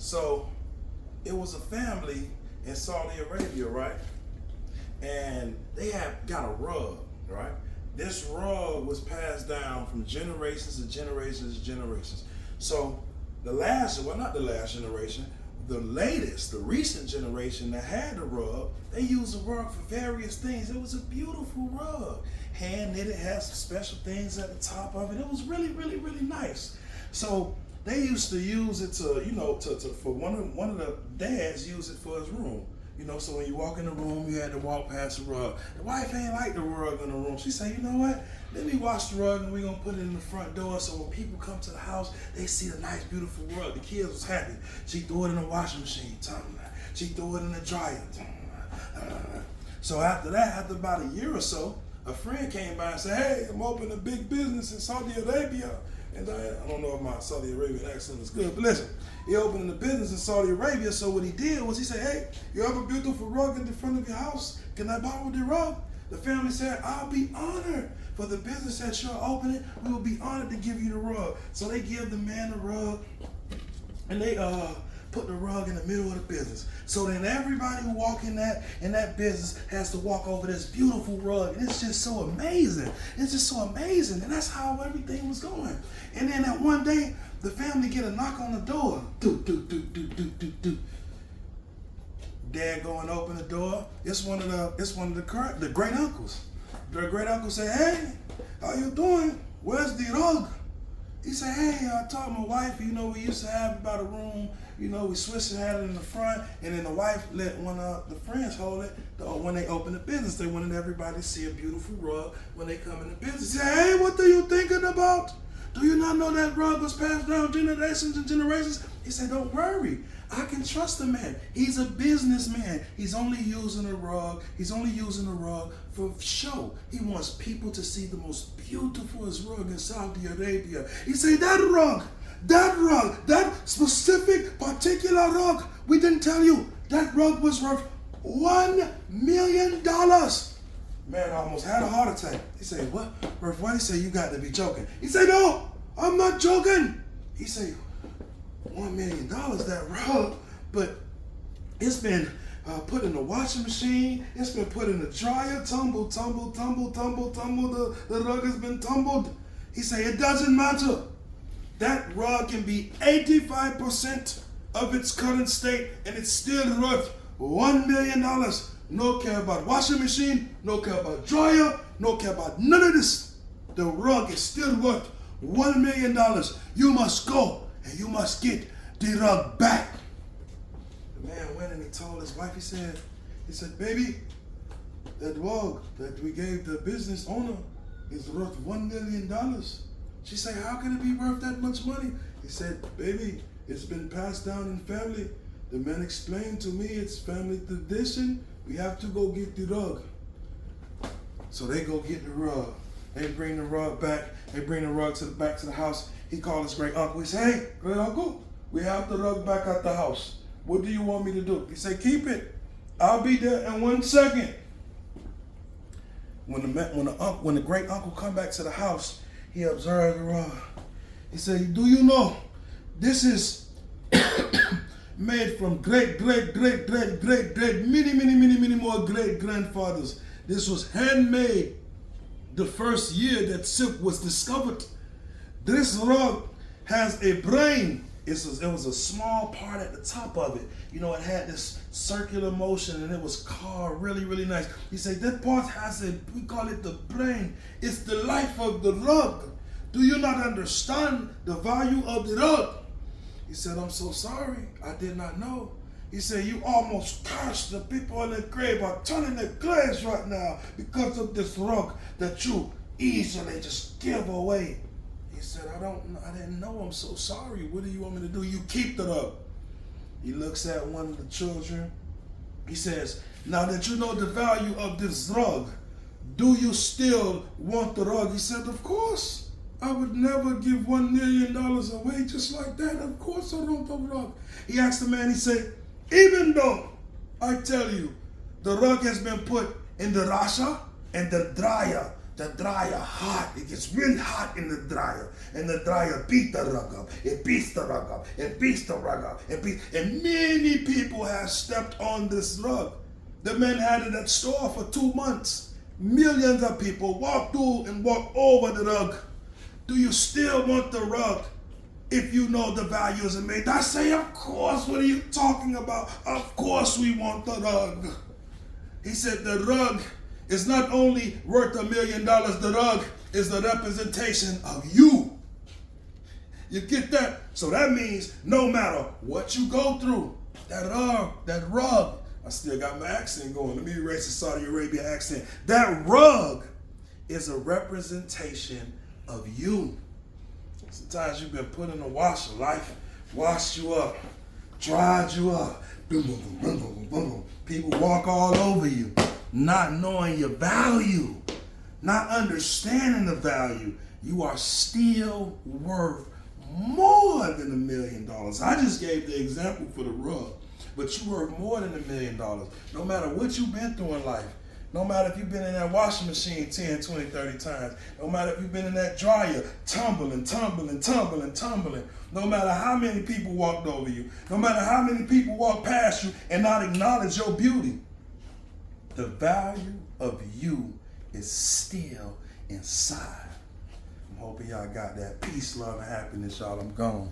So it was a family in Saudi Arabia, right? And they had got a rug, right? This rug was passed down from generations to generations to generations. So not the last generation, the latest, the recent generation that had the rug, they used the rug for various things. It was a beautiful rug. Hand knitted, had some special things at the top of it. It was really, really, really nice. So they used to use it for one of the dads used it for his room. So when you walk in the room, you had to walk past the rug. The wife ain't like the rug in the room. She said, you know what? Let me wash the rug and we're going to put it in the front door so when people come to the house, they see the nice, beautiful rug. The kids was happy. She threw it in the washing machine. She threw it in the dryer. So after that, after about a year or so, a friend came by and said, hey, I'm opening a big business in Saudi Arabia. And I don't know if my Saudi Arabian accent is good, but listen, he opened a business in Saudi Arabia, so what he did was he said, hey, you have a beautiful rug in the front of your house. Can I borrow the rug? The family said, I'll be honored for the business that you're opening. We will be honored to give you the rug. So they give the man the rug, and they put the rug in the middle of the business. So then everybody who walk in that business has to walk over this beautiful rug. And it's just so amazing. It's just so amazing. And that's how everything was going. And then that one day, the family get a knock on the door. Do. Dad go and open the door. It's one of the great uncles. The great uncle say, hey, how you doing? Where's the rug? He said, hey, I told my wife, we used to have about a room, we switched and had it in the front, and then the wife let one of the friends hold it. When they opened the business, they wanted everybody to see a beautiful rug when they come in the business. He said, hey, what are you thinking about? Do you not know that rug was passed down generations and generations? He said, don't worry. I can trust the man. He's a businessman. He's only using a rug. He's only using a rug for show. He wants people to see the most beautiful rug in Saudi Arabia. He said, that rug, that specific particular rug, we didn't tell you, that rug was worth $1 million. Man, I almost had a heart attack. He said, what? Worth what? He said, you got to be joking. He said, no, I'm not joking. He said, $1 million, that rug, but it's been put in the washing machine, it's been put in the dryer, tumble, the rug has been tumbled. He said, it doesn't matter. That rug can be 85% of its current state and it's still worth $1 million. No care about washing machine, no care about dryer, no care about none of this. The rug is still worth $1 million. You must go and you must get the rug back. The man went and he told his wife, he said, baby, that rug that we gave the business owner is worth $1 million. She said, how can it be worth that much money? He said, baby, it's been passed down in family. The man explained to me it's family tradition. We have to go get the rug. So they go get the rug. They bring the rug back. They bring the rug back to the house. He called his great uncle. He said, hey, great uncle, we have the rug back at the house. What do you want me to do? He said, keep it. I'll be there in 1 second. When the great uncle come back to the house, he observed the rug. He said, do you know, this is made from great, many more great grandfathers. This was handmade the first year that silk was discovered. This rug has a brain. It was a small part at the top of it. It had this circular motion and it was carved really, really nice. He said, that part has we call it the brain. It's the life of the rug. Do you not understand the value of the rug? He said, I'm so sorry. I did not know. He said, you almost cursed the people in the grave are turning their graves right now because of this rug that you easily just give away. He said, I didn't know. I'm so sorry. What do you want me to do? You keep the rug. He looks at one of the children. He says, now that you know the value of this rug, do you still want the rug? He said, of course. I would never give $1 million away just like that. Of course I want the rug. He asked the man, he said, even though I tell you, the rug has been put in the rasha and the dryer The dryer hot. It gets really hot in the dryer. And the dryer beat the rug up. It beats the rug up. It beats the rug up. And many people have stepped on this rug. The men had it at store for 2 months. Millions of people walk through and walk over the rug. Do you still want the rug if you know the value isn't made? I say, of course. What are you talking about? Of course we want the rug. He said the rug is not only worth $1 million, the rug is the representation of you. You get that? So that means no matter what you go through, that rug, I still got my accent going. Let me erase the Saudi Arabia accent. That rug is a representation of you. Sometimes you've been put in the washer. Life washed you up, dried you up. Boom, boom, boom, boom, boom, boom, boom. People walk all over you, not knowing your value, not understanding the value. You are still worth more than $1 million. I just gave the example for the rug, but you worth more than $1 million. No matter what you've been through in life, no matter if you've been in that washing machine 10, 20, 30 times, no matter if you've been in that dryer tumbling, no matter how many people walked over you, no matter how many people walked past you and not acknowledge your beauty, the value of you is still inside. I'm hoping y'all got that. Peace, love, and happiness, y'all. I'm gone.